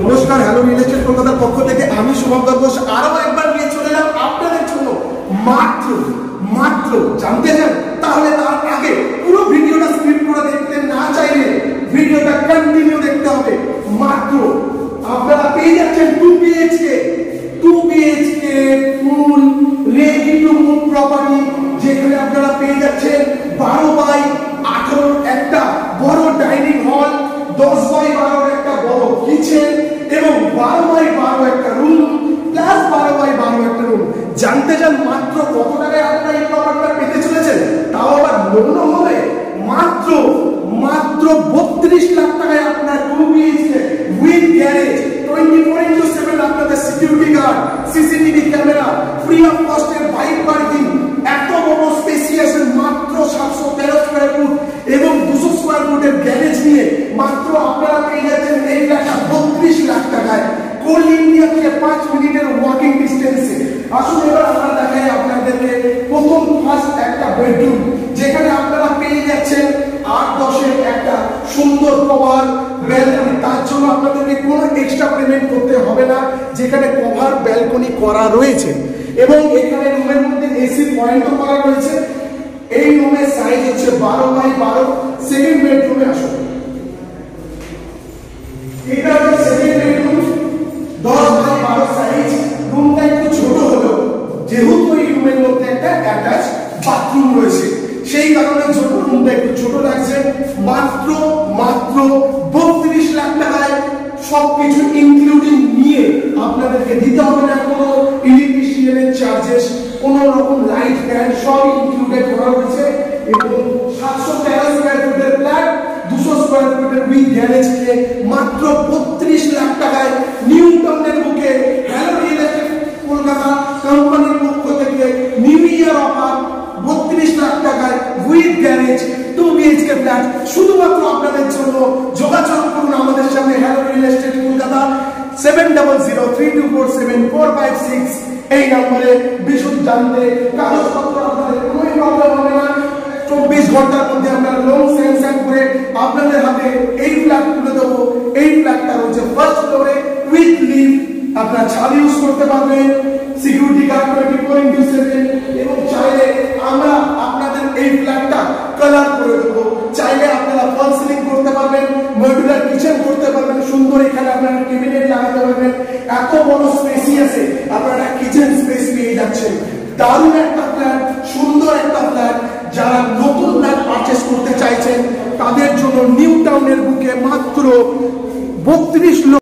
নমস্কার, hello real estate কলকাতার পক্ষ থেকে আমি শুভঙ্কর ঘোষ আরো একবার নিয়ে চলে এলাম আপনাদের জন্য মাত্র মাত্র জানতে চান তাহলে তার আগে পুরো ভিডিওটা স্কিপ করে দেখতে না চাইলে ভিডিওটা কন্টিনিউ দেখতে হবে। মাত্র আপনারা পেয়ে যাচ্ছেন 2 BHK full ready to move property, যেখানে আপনারা পেয়ে যাচ্ছেন 12x18 একটা বড় ডাইনিং হল, 10x12 একটা বড় কিচেন এবং 12x12 একটা রুম প্লাস 12x12 একটা রুম। জানতে চান মাত্র কত টাকায় আপনারা এই প্রপার্টিটা পেতে চলেছেন, তাও আবার লোন হবে মাত্র 32 লাখ টাকায় আপনার 2 BHK উইথ গ্যারেজ, 24/7 আপনাদের security guard, CCTV camera, free of কস্টের বাইক পার্কিং, এত বড় স্পেসিয়াস মাত্র 713 স্কয়ার ফুট এবং 200 স্কয়ার ফুটের গ্যারেজ নিয়ে মাত্র আপনারা পেয়ে যাচ্ছেন এই ফ্ল্যাটটা 32 লাখ টাকায় কোল ইন্ডিয়া থেকে 5 মিনিটের ওয়াকিং ডিস্টেন্সে। আসুন এবার আমরা দেখাই আপনাদেরকে প্রথম ফার্স্ট একটা বেডরুম, যেখানে আপনারা পেয়ে যাচ্ছেন 8-10 একটা সুন্দর কভার ব্যালকনি। তার জন্য আপনাদেরকে কোনো এক্সট্রা পেমেন্ট করতে হবে না, যেখানে কভার ব্যালকনি করা রয়েছে এবং এখানে রুমের মধ্যে এসি পয়েন্টও করা রয়েছে। এই রুমের সাইজ হচ্ছে 12x12। সেকেন্ড বেডরুমে আসুন, এটা হচ্ছে সেকেন্ড বেডরুম, 10x12 সাইজ। রুমটা একটু ছোট হলো যেহেতু এই রুমের মধ্যে একটা অ্যাটাচ বাথরুম রয়েছে, সেই কারণে জন্য রুমটা একটু ছোট লাগছে। মাত্র 32 লাখ টাকায় সবকিছু ইনক্লুডিং নিয়ে আপনাদেরকে দিতে হবে না কোনো ইলেকট্রিশিয়ানের চার্জেস, কোনো রকম লাইট ফ্যান সব ইনক্লুডেড করা রয়েছে এবং 713 স্কয়ার ফুটের ফ্ল্যাট, 200 স্কয়ার ফুটের উইথ গ্যারেজ কে মাত্র 32 লাখ টাকায় নিউ টাউনের বুকে হ্যালো রিয়েল এস্টেট কলকাতা কোম্পানির পক্ষ থেকে নিউ ইয়ার অফার 32 লাখ টাকায় উইথ গ্যারেজ 2 BHK ফ্ল্যাট শুধুমাত্র আপনাদের জন্য। যোগাযোগ করুন আমাদের সাথে হ্যালো রিয়েল এস্টেট কলকাতা 7003247456 এই নম্বরে বিশদ জানতে। কাগজপত্র আপনাদের কোনো প্রবলেম হবে না, 24 ঘন্টার মধ্যে আমরা লোন স্যাংশন করে আপনাদের হাতে এই ফ্ল্যাট তুলে দেবো। এই ফ্ল্যাটটা হচ্ছে ফার্স্ট ফ্লোরে উইথ লিফট, আপনারা ছাদ ইউজ করতে পারবেন, সিকিউরিটি গার্ড 24/7 এবং চাইলে আমরা আপনাদের এই ফ্ল্যাটটা কালার করে দেবো। চাইলে আপনারা ফল সিলিং করতে পারবেন, মডুলার কিচেন করতে পারবেন, সুন্দর এখানে আপনারা ক্যাবিনেট লাগাতে পারবেন। এত বড় স্পেসিয়াসে আপনারা কিচেন স্পেস পেয়ে যাচ্ছেন। দারুণ একটা ফ্ল্যাট, সুন্দর একটা ফ্ল্যাট। যারা নতুন ফ্ল্যাট পারচেজ করতে চাইছেন তাদের জন্য নিউ টাউনের বুকে মাত্র 32 লক্ষ